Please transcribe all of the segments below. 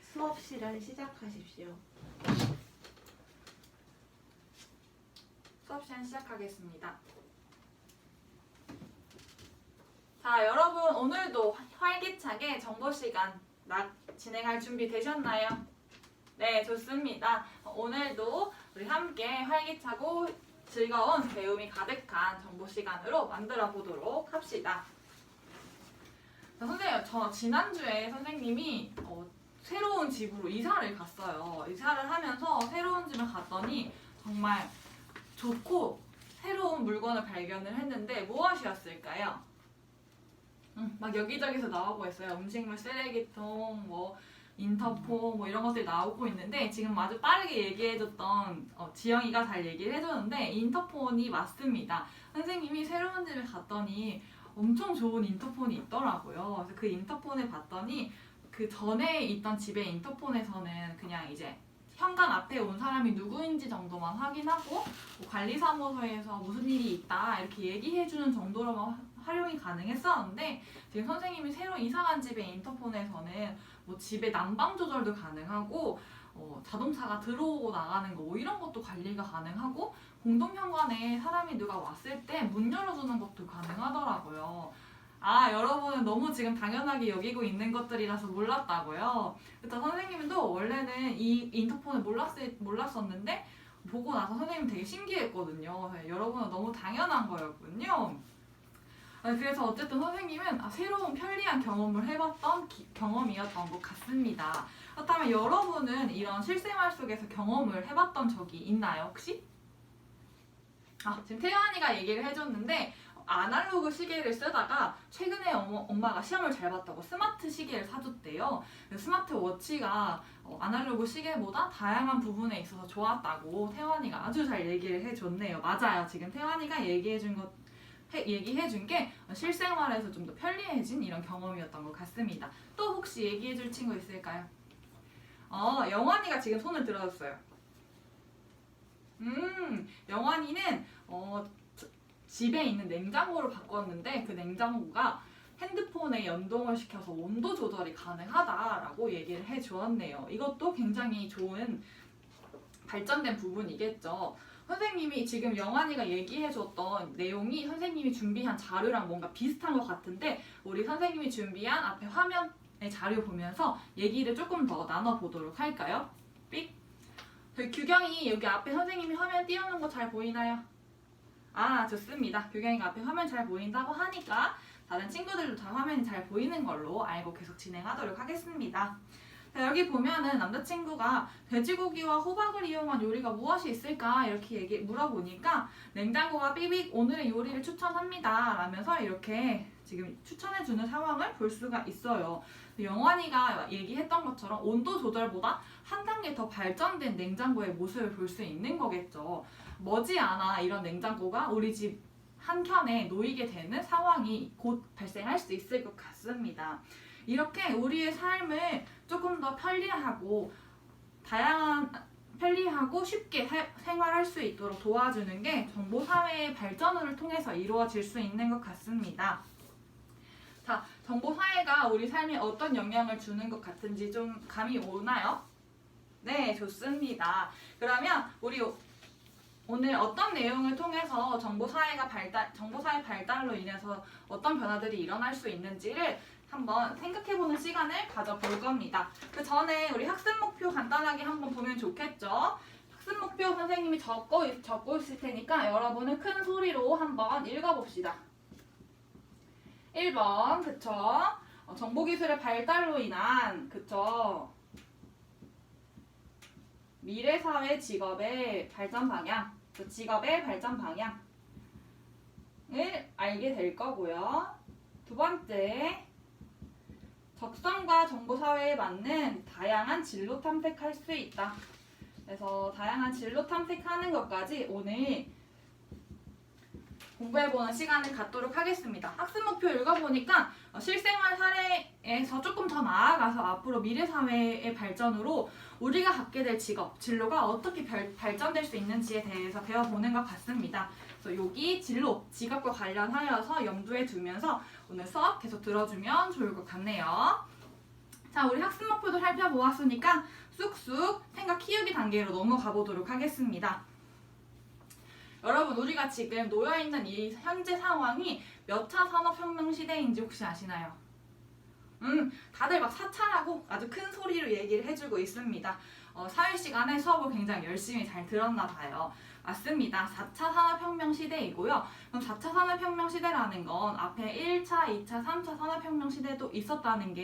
수업 시간 시작하십시오. 수업 시간 시작하겠습니다. 자, 여러분 오늘도 활기차게 정보 시간 진행할 준비 되셨나요? 네, 좋습니다. 오늘도 우리 함께 활기차고 즐거운 배움이 가득한 정보 시간으로 만들어 보도록 합시다. 자, 선생님, 저 지난주에 선생님이 새로운 집으로 이사를 갔어요. 이사를 하면서 새로운 집을 갔더니 정말 좋고 새로운 물건을 발견을 했는데 무엇이었을까요? 막 여기저기서 나오고 있어요. 음식물 쓰레기통, 뭐 인터폰, 뭐 이런 것들이 나오고 있는데 지금 아주 빠르게 얘기해줬던 지영이가 잘 얘기를 해줬는데 인터폰이 맞습니다. 선생님이 새로운 집에 갔더니 엄청 좋은 인터폰이 있더라고요. 그래서 그 인터폰을 봤더니 그 전에 있던 집의 인터폰에서는 그냥 이제 현관 앞에 온 사람이 누구인지 정도만 확인하고 뭐 관리사무소에서 무슨 일이 있다 이렇게 얘기해주는 정도로만 활용이 가능했었는데 지금 선생님이 새로 이사간 집의 인터폰에서는 뭐 집의 난방 조절도 가능하고 자동차가 들어오고 나가는 거 뭐 이런 것도 관리가 가능하고 공동현관에 사람이 누가 왔을 때 문 열어주는 것도 가능하더라고요. 아, 여러분은 너무 지금 당연하게 여기고 있는 것들이라서 몰랐다고요? 그래서 선생님도 원래는 이 인터폰을 몰랐었는데 보고 나서 선생님 되게 신기했거든요. 여러분은 너무 당연한 거였군요. 그래서 어쨌든 선생님은 새로운 편리한 경험을 해봤던 경험이었던 것 같습니다. 그렇다면 여러분은 이런 실생활 속에서 경험을 해봤던 적이 있나요, 혹시? 지금 태연이가 얘기를 해줬는데 아날로그 시계를 쓰다가 최근에 엄마가 시험을 잘 봤다고 스마트 시계를 사줬대요. 스마트워치가 아날로그 시계보다 다양한 부분에 있어서 좋았다고 태연이가 아주 잘 얘기를 해줬네요. 맞아요. 지금 태연이가 얘기해준 게 실생활에서 좀 더 편리해진 이런 경험이었던 것 같습니다. 또 혹시 얘기해줄 친구 있을까요? 영환이가 지금 손을 들어줬어요. 영환이는 집에 있는 냉장고를 바꿨는데 그 냉장고가 핸드폰에 연동을 시켜서 온도 조절이 가능하다라고 얘기를 해주었네요. 이것도 굉장히 좋은 발전된 부분이겠죠. 선생님이 지금 영환이가 얘기해줬던 내용이 선생님이 준비한 자료랑 뭔가 비슷한 것 같은데 우리 선생님이 준비한 앞에 화면의 자료 보면서 얘기를 조금 더 나눠보도록 할까요? 삑! 저희 규경이 여기 앞에 선생님이 화면 띄우는 거 잘 보이나요? 좋습니다. 규경이가 앞에 화면 잘 보인다고 하니까 다른 친구들도 다 화면이 잘 보이는 걸로 알고 계속 진행하도록 하겠습니다. 자, 여기 보면은 남자친구가 돼지고기와 호박을 이용한 요리가 무엇이 있을까 이렇게 물어보니까 냉장고가 삐빅 오늘의 요리를 추천합니다 라면서 이렇게 지금 추천해주는 상황을 볼 수가 있어요. 영환이가 얘기했던 것처럼 온도 조절보다 한 단계 더 발전된 냉장고의 모습을 볼 수 있는 거겠죠. 머지않아 이런 냉장고가 우리 집 한켠에 놓이게 되는 상황이 곧 발생할 수 있을 것 같습니다. 이렇게 우리의 삶을 조금 더 편리하고 쉽게 생활할 수 있도록 도와주는 게 정보사회의 발전을 통해서 이루어질 수 있는 것 같습니다. 자, 정보사회가 우리 삶에 어떤 영향을 주는 것 같은지 좀 감이 오나요? 네, 좋습니다. 그러면 우리 오늘 어떤 내용을 통해서 정보사회 발달로 인해서 어떤 변화들이 일어날 수 있는지를 한번 생각해보는 시간을 가져볼 겁니다. 그 전에 우리 학습 목표 간단하게 한번 보면 좋겠죠? 학습 목표 선생님이 적고 있을 테니까 여러분은 큰 소리로 한번 읽어봅시다. 1번, 그쵸? 정보기술의 발달로 인한, 그쵸? 미래사회 직업의 발전 방향, 직업의 발전 방향을 알게 될 거고요. 두 번째, 적성과 정보사회에 맞는 다양한 진로 탐색할 수 있다. 그래서 다양한 진로 탐색하는 것까지 오늘 공부해보는 시간을 갖도록 하겠습니다. 학습 목표 읽어보니까 실생활 사례에서 조금 더 나아가서 앞으로 미래사회의 발전으로 우리가 갖게 될 직업, 진로가 어떻게 발전될 수 있는지에 대해서 배워보는 것 같습니다. 그래서 여기 진로, 직업과 관련하여서 염두에 두면서 오늘 수업 계속 들어주면 좋을 것 같네요. 자, 우리 학습 목표도 살펴보았으니까 쑥쑥 생각 키우기 단계로 넘어가 보도록 하겠습니다. 여러분, 우리가 지금 놓여있는 이 현재 상황이 몇 차 산업혁명 시대인지 혹시 아시나요? 다들 막 4차라고 아주 큰 소리로 얘기를 해주고 있습니다. 사회 시간에 수업을 굉장히 열심히 잘 들었나 봐요. 맞습니다. 4차 산업혁명 시대이고요. 그럼 4차 산업혁명 시대라는 건 앞에 1차, 2차, 3차 산업혁명 시대도 있었다는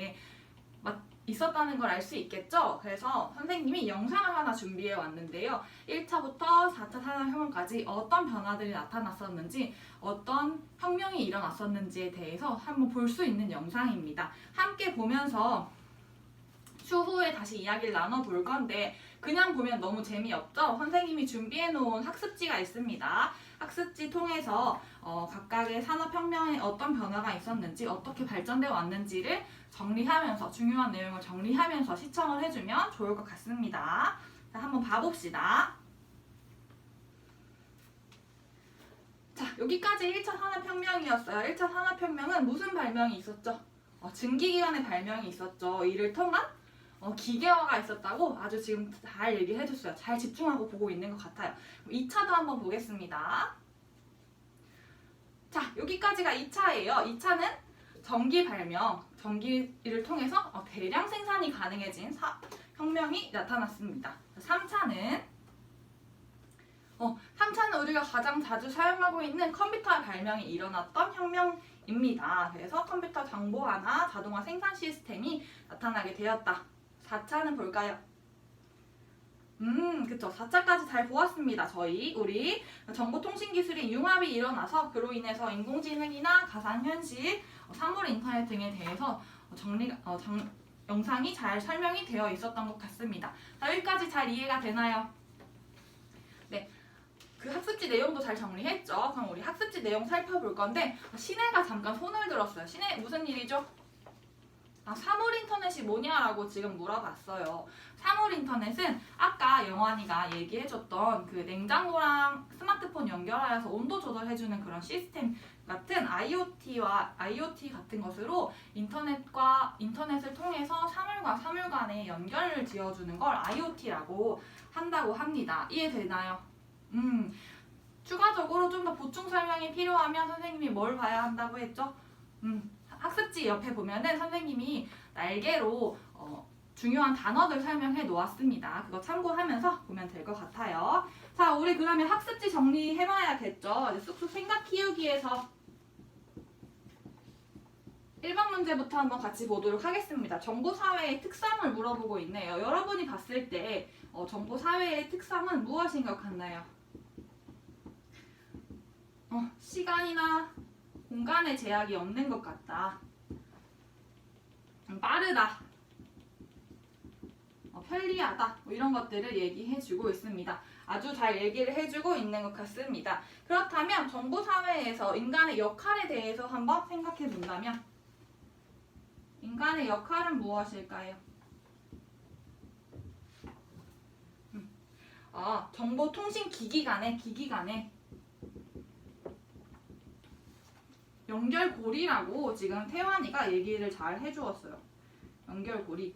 걸 알 수 있겠죠? 그래서 선생님이 영상을 하나 준비해 왔는데요. 1차부터 4차 산업혁명까지 어떤 변화들이 나타났었는지, 어떤 혁명이 일어났었는지에 대해서 한번 볼 수 있는 영상입니다. 함께 보면서 추후에 다시 이야기를 나눠볼 건데 그냥 보면 너무 재미없죠? 선생님이 준비해 놓은 학습지가 있습니다. 학습지 통해서 각각의 산업혁명에 어떤 변화가 있었는지, 어떻게 발전되어 왔는지를 정리하면서, 중요한 내용을 정리하면서 시청을 해주면 좋을 것 같습니다. 자, 한번 봐봅시다. 자, 여기까지 1차 산업혁명이었어요. 1차 산업혁명은 무슨 발명이 있었죠? 증기기관의 발명이 있었죠. 이를 통한 기계화가 있었다고 아주 지금 잘 얘기해줬어요. 잘 집중하고 보고 있는 것 같아요. 2차도 한번 보겠습니다. 자, 여기까지가 2차예요. 2차는 전기 발명, 전기를 통해서 대량 생산이 가능해진 혁명이 나타났습니다. 3차는 우리가 가장 자주 사용하고 있는 컴퓨터의 발명이 일어났던 혁명입니다. 그래서 컴퓨터 정보화나 자동화 생산 시스템이 나타나게 되었다. 4차는 볼까요? 그쵸. 4차까지 잘 보았습니다. 우리 정보통신기술의 융합이 일어나서 그로 인해서 인공지능이나 가상현실, 사물 인터넷 등에 대해서 영상이 잘 설명이 되어 있었던 것 같습니다. 자, 여기까지 잘 이해가 되나요? 네. 그 학습지 내용도 잘 정리했죠? 그럼 우리 학습지 내용 살펴볼 건데 신혜가 잠깐 손을 들었어요. 신혜, 무슨 일이죠? 사물 인터넷이 뭐냐라고 지금 물어봤어요. 사물 인터넷은 아까 영환이가 얘기해줬던 그 냉장고랑 스마트폰 연결하여서 온도 조절해주는 그런 시스템 같은 IoT 같은 것으로 인터넷을 통해서 사물과 사물 간의 연결을 지어주는 걸 IoT라고 한다고 합니다. 이해되나요? 추가적으로 좀 더 보충 설명이 필요하면 선생님이 뭘 봐야 한다고 했죠? 학습지 옆에 보면은 선생님이 날개로 중요한 단어들 설명해 놓았습니다. 그거 참고하면서 보면 될 것 같아요. 자, 우리 그러면 학습지 정리해봐야겠죠? 이제 쑥쑥 생각 키우기에서 1번 문제부터 한번 같이 보도록 하겠습니다. 정보사회의 특성을 물어보고 있네요. 여러분이 봤을 때 정보사회의 특성은 무엇인 것 같나요? 시간이나 공간의 제약이 없는 것 같다. 빠르다. 편리하다. 이런 것들을 얘기해주고 있습니다. 아주 잘 얘기를 해주고 있는 것 같습니다. 그렇다면 정보사회에서 인간의 역할에 대해서 한번 생각해 본다면 인간의 역할은 무엇일까요? 정보통신기기 간의 연결고리라고 지금 태환이가 얘기를 잘 해주었어요. 연결고리.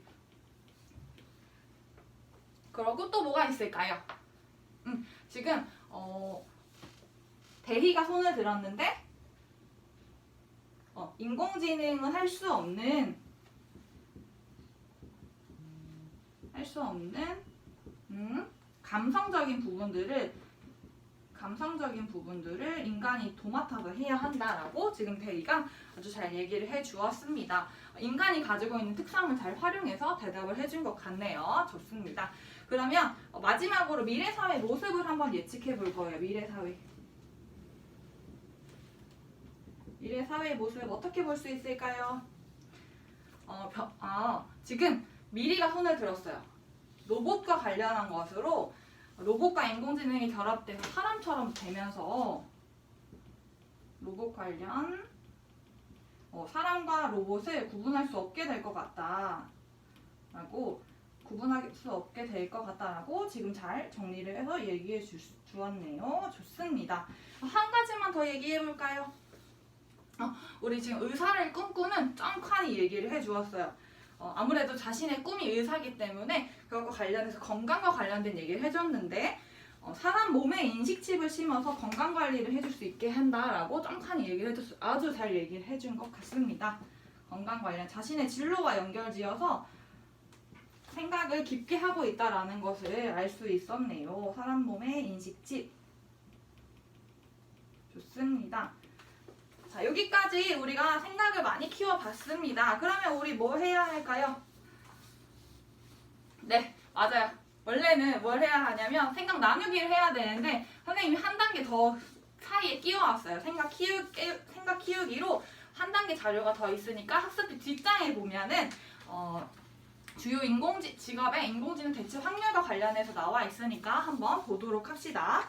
그러고 또 뭐가 있을까요? 지금 대희가 손을 들었는데 인공지능은 할 수 없는 감성적인 부분들을 인간이 도맡아서 해야 한다라고 지금 대희가 아주 잘 얘기를 해주었습니다. 인간이 가지고 있는 특성을 잘 활용해서 대답을 해준 것 같네요. 좋습니다. 그러면 마지막으로 미래사회 모습을 한번 예측해 볼 거예요. 미래사회 모습 어떻게 볼 수 있을까요? 지금 미리가 손을 들었어요. 로봇과 관련한 것으로 로봇과 인공지능이 결합돼서 사람처럼 되면서 로봇 관련 사람과 로봇을 구분할 수 없게 될 것 같다라고 지금 잘 정리를 해서 얘기해 주었네요. 좋습니다. 한 가지만 더 얘기해 볼까요? 우리 지금 의사를 꿈꾸는 점칸이 얘기를 해 주었어요. 아무래도 자신의 꿈이 의사이기 때문에 그것과 관련해서 건강과 관련된 얘기를 해줬는데 사람 몸에 인식칩을 심어서 건강관리를 해줄 수 있게 한다라고 쩡칸이 얘기를 해줬어요. 아주 잘 얘기를 해준 것 같습니다. 건강 관련 자신의 진로와 연결지어서 생각을 깊게 하고 있다라는 것을 알 수 있었네요. 사람 몸의 인식칩. 좋습니다. 자, 여기까지 우리가 생각을 많이 키워봤습니다. 그러면 우리 뭐 해야 할까요? 네, 맞아요. 원래는 뭘 해야 하냐면 생각 나누기를 해야 되는데 선생님이 한 단계 더 사이에 끼워왔어요. 생각 키우기로 한 단계 자료가 더 있으니까 학습지 뒷장에 보면은 주요 직업의 인공지능 대체 확률과 관련해서 나와 있으니까 한번 보도록 합시다.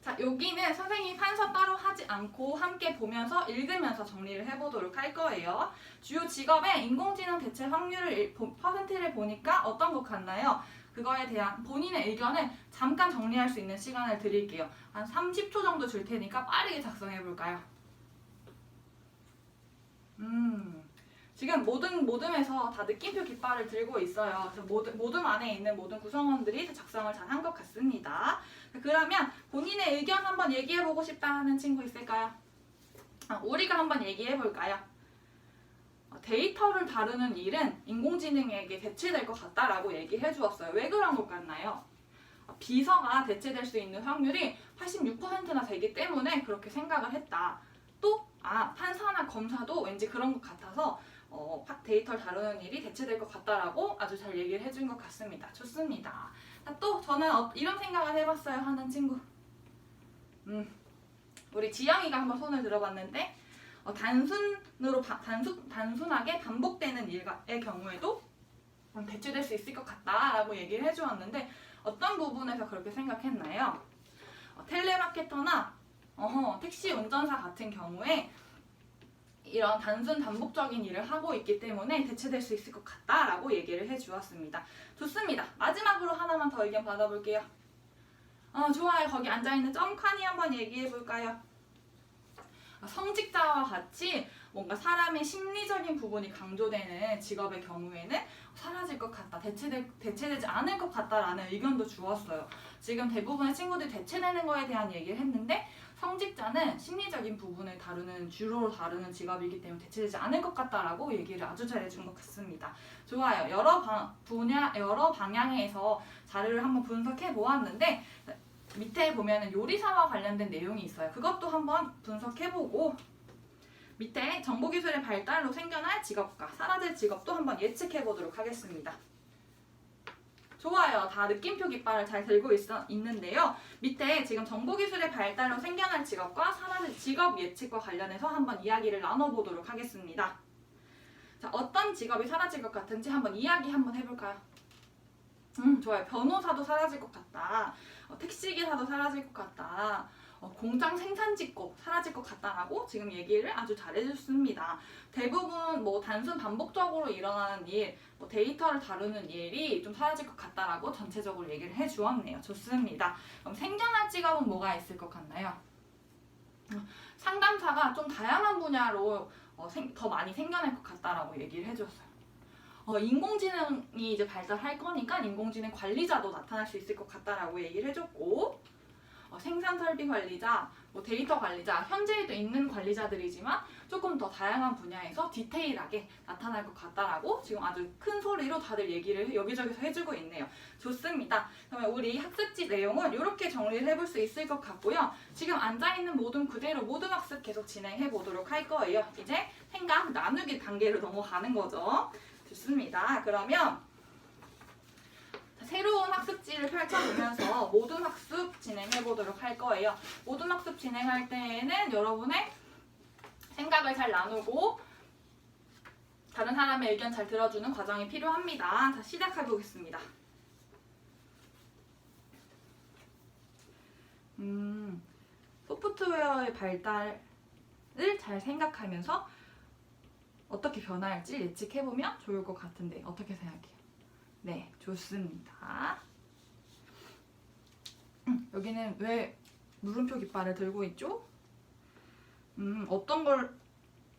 자, 여기는 선생님이 판서 따로 하지 않고 함께 보면서 읽으면서 정리를 해보도록 할 거예요. 주요 직업의 인공지능 대체 확률을 퍼센트를 보니까 어떤 것 같나요? 그거에 대한 본인의 의견을 잠깐 정리할 수 있는 시간을 드릴게요. 한 30초 정도 줄 테니까 빠르게 작성해 볼까요? 지금 모듬에서 다 느낌표 깃발을 들고 있어요. 그래서 모듬 안에 있는 모든 구성원들이 작성을 잘 한 것 같습니다. 그러면 본인의 의견 한번 얘기해보고 싶다 하는 친구 있을까요? 우리가 한번 얘기해볼까요? 데이터를 다루는 일은 인공지능에게 대체될 것 같다라고 얘기해 주었어요. 왜 그런 것 같나요? 비서가 대체될 수 있는 확률이 86%나 되기 때문에 그렇게 생각을 했다. 또 판사나 검사도 왠지 그런 것 같아서 데이터를 다루는 일이 대체될 것 같다라고 아주 잘 얘기를 해준 것 같습니다. 좋습니다. 또 저는 이런 생각을 해봤어요 하는 친구. 우리 지영이가 한번 손을 들어봤는데 단순하게 반복되는 일의 경우에도 대체될 수 있을 것 같다라고 얘기를 해주었는데 어떤 부분에서 그렇게 생각했나요? 텔레마케터나 택시 운전사 같은 경우에 이런 단순 반복적인 일을 하고 있기 때문에 대체될 수 있을 것 같다라고 얘기를 해주었습니다. 좋습니다. 마지막으로 하나만 더 의견 받아볼게요. 좋아요. 거기 앉아있는 쩡칸이 한번 얘기해볼까요? 성직자와 같이 뭔가 사람의 심리적인 부분이 강조되는 직업의 경우에는 사라질 것 같다, 대체되지 않을 것 같다라는 의견도 주었어요. 지금 대부분의 친구들이 대체되는 거에 대한 얘기를 했는데 성직자는 심리적인 부분을 주로 다루는 직업이기 때문에 대체되지 않을 것 같다라고 얘기를 아주 잘해준 것 같습니다. 좋아요. 여러 방향에서 자료를 한번 분석해 보았는데 밑에 보면은 요리사와 관련된 내용이 있어요. 그것도 한번 분석해보고 밑에 정보기술의 발달로 생겨날 직업과 사라질 직업도 한번 예측해보도록 하겠습니다. 좋아요. 다 느낌표 깃발을 잘 들고 있는데요. 밑에 지금 정보기술의 발달로 생겨날 직업과 사라질 직업 예측과 관련해서 한번 이야기를 나눠보도록 하겠습니다. 자, 어떤 직업이 사라질 것 같은지 한번 이야기 한번 해볼까요? 좋아요. 변호사도 사라질 것 같다. 택시기사도 사라질 것 같다. 공장 생산직고 사라질 것 같다라고 지금 얘기를 아주 잘해줬습니다. 대부분 단순 반복적으로 일어나는 일, 데이터를 다루는 일이 좀 사라질 것 같다라고 전체적으로 얘기를 해주었네요. 좋습니다. 그럼 생겨날 직업은 뭐가 있을 것 같나요? 상담사가 좀 다양한 분야로 더 많이 생겨날 것 같다라고 얘기를 해줬어요. 인공지능이 이제 발달할 거니까 인공지능 관리자도 나타날 수 있을 것 같다라고 얘기를 해줬고 생산 설비 관리자, 데이터 관리자, 현재에도 있는 관리자들이지만 조금 더 다양한 분야에서 디테일하게 나타날 것 같다라고 지금 아주 큰 소리로 다들 얘기를 여기저기서 해주고 있네요. 좋습니다. 그러면 우리 학습지 내용은 이렇게 정리를 해볼 수 있을 것 같고요. 지금 앉아있는 모든 그대로 모든 학습 계속 진행해 보도록 할 거예요. 이제 생각 나누기 단계로 넘어가는 거죠. 좋습니다. 그러면 새로운 학습지를 펼쳐보면서 모든 학습 진행해 보도록 할 거예요. 모든 학습 진행할 때에는 여러분의 생각을 잘 나누고 다른 사람의 의견 잘 들어주는 과정이 필요합니다. 자, 시작해 보겠습니다. 소프트웨어의 발달을 잘 생각하면서 어떻게 변화할지 예측해보면 좋을 것 같은데 어떻게 생각해요? 네, 좋습니다. 여기는 왜 물음표 깃발을 들고 있죠? 어떤 걸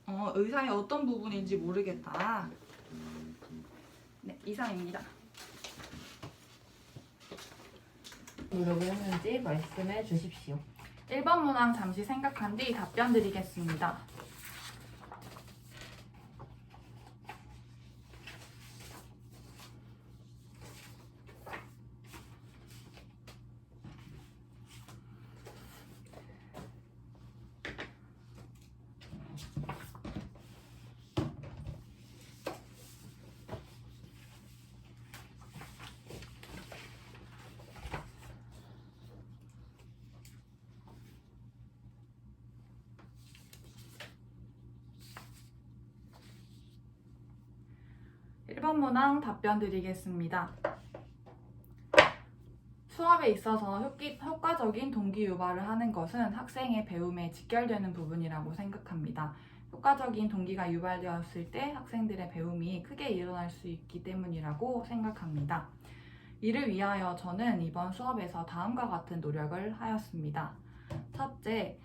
의사의 어떤 부분인지 모르겠다. 네, 이상입니다. 노력을 했는지 말씀해 주십시오. 1번 문항 잠시 생각한 뒤 답변 드리겠습니다. 일 번 문항 답변 드리겠습니다. 수업에 있어서 효과적인 동기 유발을 하는 것은 학생의 배움에 직결되는 부분이라고 생각합니다. 효과적인 동기가 유발되었을 때 학생들의 배움이 크게 일어날 수 있기 때문이라고 생각합니다. 이를 위하여 저는 이번 수업에서 다음과 같은 노력을 하였습니다. 첫째,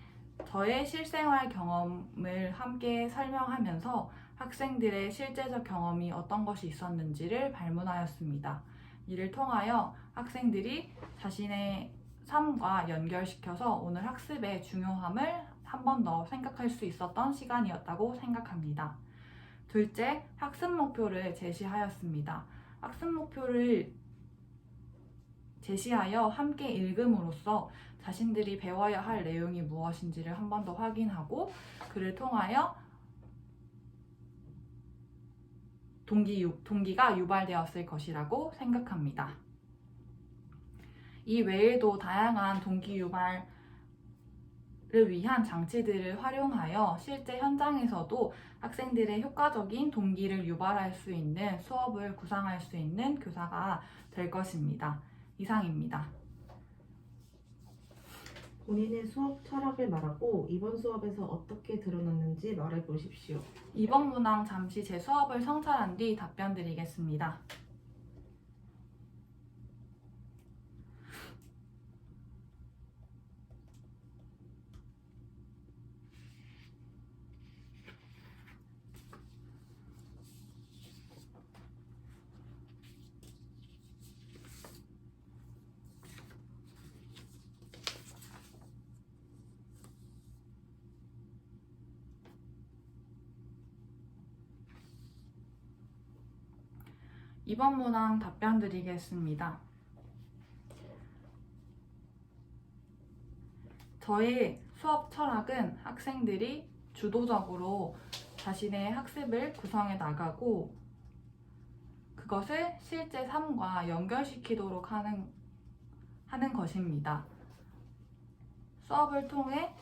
저의 실생활 경험을 함께 설명하면서 학생들의 실제적 경험이 어떤 것이 있었는지를 발문하였습니다. 이를 통하여 학생들이 자신의 삶과 연결시켜서 오늘 학습의 중요함을 한 번 더 생각할 수 있었던 시간이었다고 생각합니다. 둘째, 학습 목표를 제시하였습니다. 학습 목표를 제시하여 함께 읽음으로써 자신들이 배워야 할 내용이 무엇인지를 한 번 더 확인하고 그를 통하여 동기가 유발되었을 것이라고 생각합니다. 이 외에도 다양한 동기 유발을 위한 장치들을 활용하여 실제 현장에서도 학생들의 효과적인 동기를 유발할 수 있는 수업을 구상할 수 있는 교사가 될 것입니다. 이상입니다. 본인의 수업 철학을 말하고 이번 수업에서 어떻게 드러났는지 말해 보십시오. 이번 문항 잠시 제 수업을 성찰한 뒤 답변 드리겠습니다. 이번 문항 답변 드리겠습니다. 저의 수업 철학은 학생들이 주도적으로 자신의 학습을 구성해 나가고 그것을 실제 삶과 연결시키도록 하는 것입니다. 수업을 통해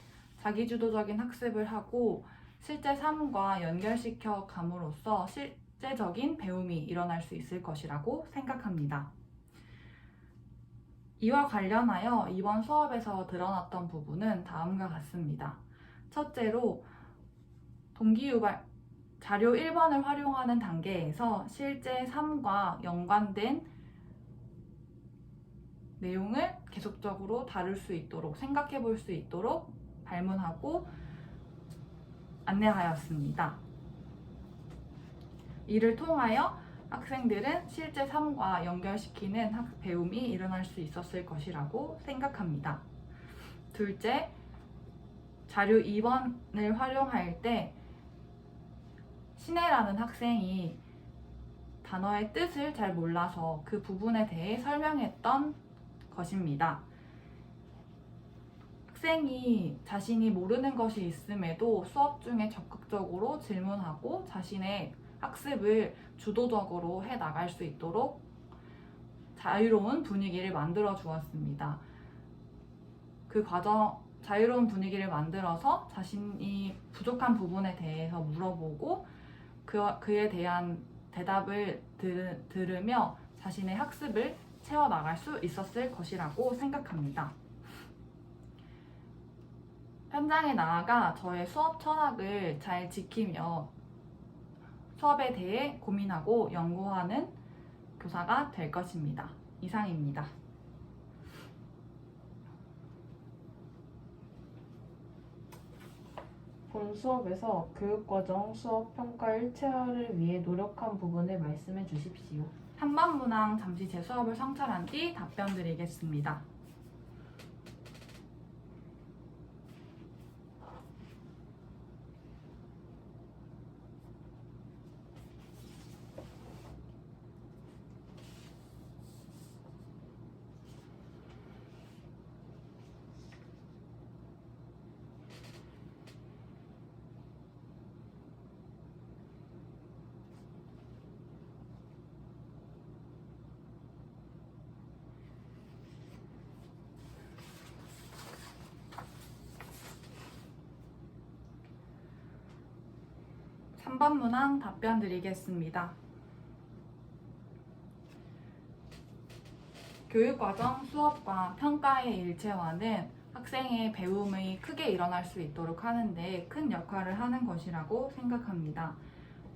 자기주도적인 학습을 하고 실제 삶과 연결시켜 감으로써 실제적인 배움이 일어날 수 있을 것이라고 생각합니다. 이와 관련하여 이번 수업에서 드러났던 부분은 다음과 같습니다. 첫째로 동기유발 자료 1번을 활용하는 단계에서 실제 삶과 연관된 내용을 계속적으로 다룰 수 있도록 생각해 볼 수 있도록 발문하고 안내하였습니다. 이를 통하여 학생들은 실제 삶과 연결시키는 배움이 일어날 수 있었을 것이라고 생각합니다. 둘째, 자료 2번을 활용할 때 신혜라는 학생이 단어의 뜻을 잘 몰라서 그 부분에 대해 설명했던 것입니다. 학생이 자신이 모르는 것이 있음에도 수업 중에 적극적으로 질문하고 자신의 학습을 주도적으로 해 나갈 수 있도록 자유로운 분위기를 만들어 주었습니다. 그 과정, 자유로운 분위기를 만들어서 자신이 부족한 부분에 대해서 물어보고 그에 대한 대답을 들으며 자신의 학습을 채워나갈 수 있었을 것이라고 생각합니다. 현장에 나아가 저의 수업 철학을 잘 지키며 수업에 대해 고민하고 연구하는 교사가 될 것입니다. 이상입니다. 본 수업에서 교육과정 수업 평가 일체화를 위해 노력한 부분을 말씀해 주십시오. 3번 문항 잠시 제 수업을 성찰한 뒤 답변 드리겠습니다. 삼번 문항 답변 드리겠습니다. 교육과정 수업과 평가의 일체화는 학생의 배움이 크게 일어날 수 있도록 하는데 큰 역할을 하는 것이라고 생각합니다.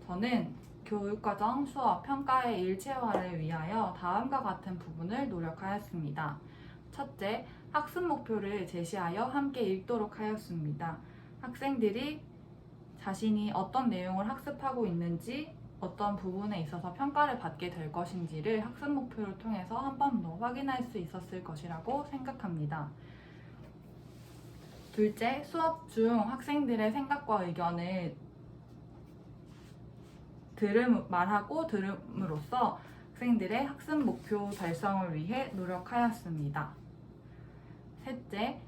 저는 교육과정 수업 평가의 일체화를 위하여 다음과 같은 부분을 노력하였습니다. 첫째, 학습 목표를 제시하여 함께 읽도록 하였습니다. 학생들이 자신이 어떤 내용을 학습하고 있는지, 어떤 부분에 있어서 평가를 받게 될 것인지를 학습 목표를 통해서 한 번 더 확인할 수 있었을 것이라고 생각합니다. 둘째, 수업 중 학생들의 생각과 의견을 말하고 들음으로써 학생들의 학습 목표 달성을 위해 노력하였습니다. 셋째,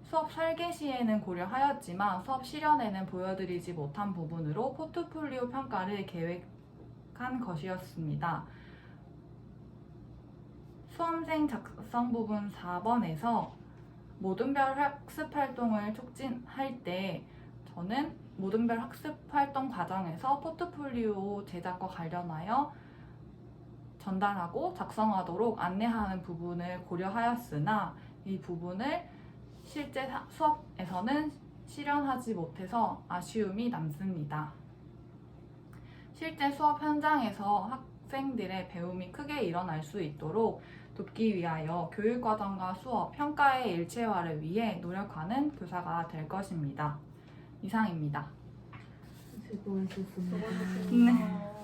수업 설계 시에는 고려하였지만 수업 실현에는 보여드리지 못한 부분으로 포트폴리오 평가를 계획한 것이었습니다. 수험생 작성 부분 4번에서 모든별 학습 활동을 촉진할 때 저는 모든별 학습 활동 과정에서 포트폴리오 제작과 관련하여 전달하고 작성하도록 안내하는 부분을 고려하였으나 이 부분을 실제 수업에서는 실현하지 못해서 아쉬움이 남습니다. 실제 수업 현장에서 학생들의 배움이 크게 일어날 수 있도록 돕기 위하여 교육과정과 수업, 평가의 일체화를 위해 노력하는 교사가 될 것입니다. 이상입니다. 수고하셨습니다. 네.